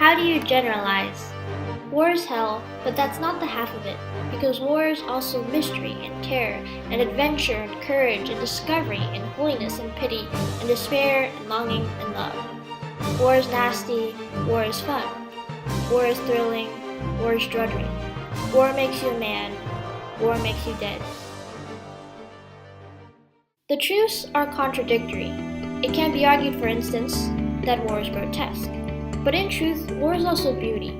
How do you generalize? War is hell, but that's not the half of it, because war is also mystery and terror and adventure and courage and discovery and holiness and pity and despair and longing and love. War is nasty, war is fun. War is thrilling, war is drudgery. War makes you a man, war makes you dead. The truths are contradictory. It can be argued, for instance, that war is grotesque. But in truth, war is also beauty.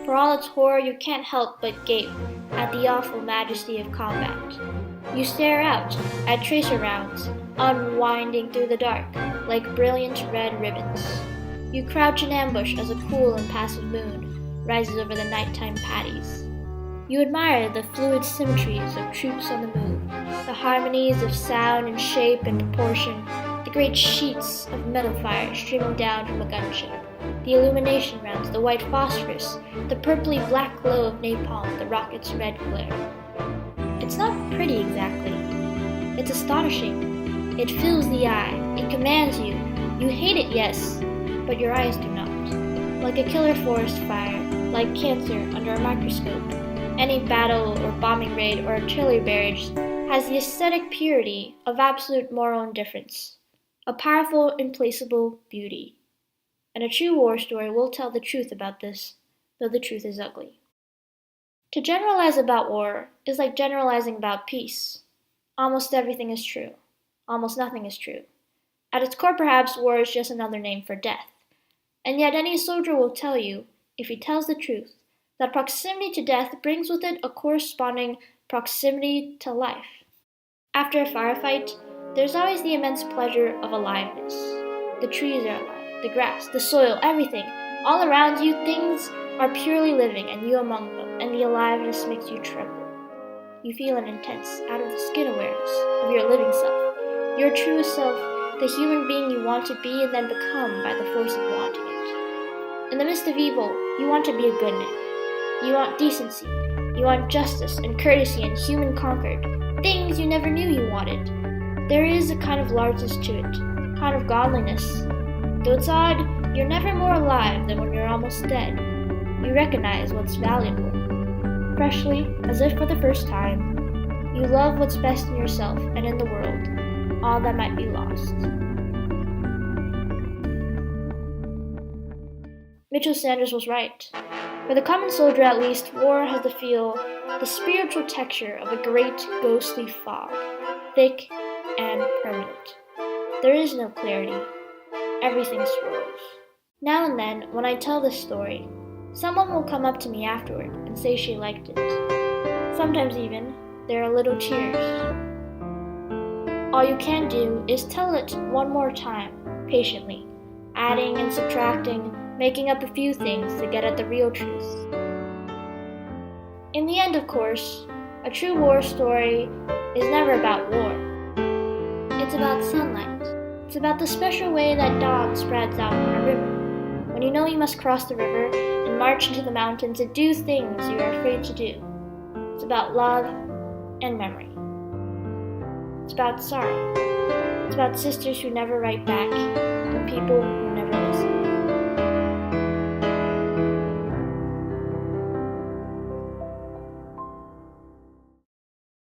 For all its horror, you can't help but gape at the awful majesty of combat. You stare out at tracer rounds, unwinding through the dark like brilliant red ribbons. You crouch in ambush as a cool and passive moon rises over the nighttime paddies. You admire the fluid symmetries of troops on the move, the harmonies of sound and shape and proportion, the great sheets of metal fire streaming down from a gunship, the illumination rounds, the white phosphorus, the purply black glow of napalm, the rocket's red glare. It's not pretty exactly. It's astonishing. It fills the eye. It commands you. You hate it, yes, but your eyes do not. Like a killer forest fire, like cancer under a microscope, any battle or bombing raid or artillery barrage has the aesthetic purity of absolute moral indifference, a powerful, implacable beauty. And a true war story will tell the truth about this, though the truth is ugly. To generalize about war is like generalizing about peace. Almost everything is true. Almost nothing is true. At its core, perhaps, war is just another name for death. And yet any soldier will tell you, if he tells the truth, that proximity to death brings with it a corresponding proximity to life. After a firefight, there's always the immense pleasure of aliveness. The trees are alive, the grass, the soil, everything. All around you, things are purely living, and you among them, and the aliveness makes you tremble. You feel an intense, out-of-the-skin awareness of your living self, your truest self, the human being you want to be and then become by the force of wanting it. In the midst of evil, you want to be a good man. You want decency, you want justice and courtesy and human concord, things you never knew you wanted. There is a kind of largeness to it, a kind of godliness. Though it's odd, you're never more alive than when you're almost dead. You recognize what's valuable. Freshly, as if for the first time, you love what's best in yourself and in the world, all that might be lost. Mitchell Sanders was right. For the common soldier, at least, war has the spiritual texture of a great ghostly fog, thick and permanent. There is no clarity. Everything swirls. Now and then, when I tell this story, someone will come up to me afterward and say she liked it. Sometimes even, there are little tears. All you can do is tell it one more time, patiently, adding and subtracting, making up a few things to get at the real truth. In the end, of course, a true war story is never about war. It's about sunlight. It's about the special way that dawn spreads out on a river, when you know you must cross the river and march into the mountains and do things you are afraid to do. It's about love and memory. It's about sorrow. It's about sisters who never write back and people who never listen.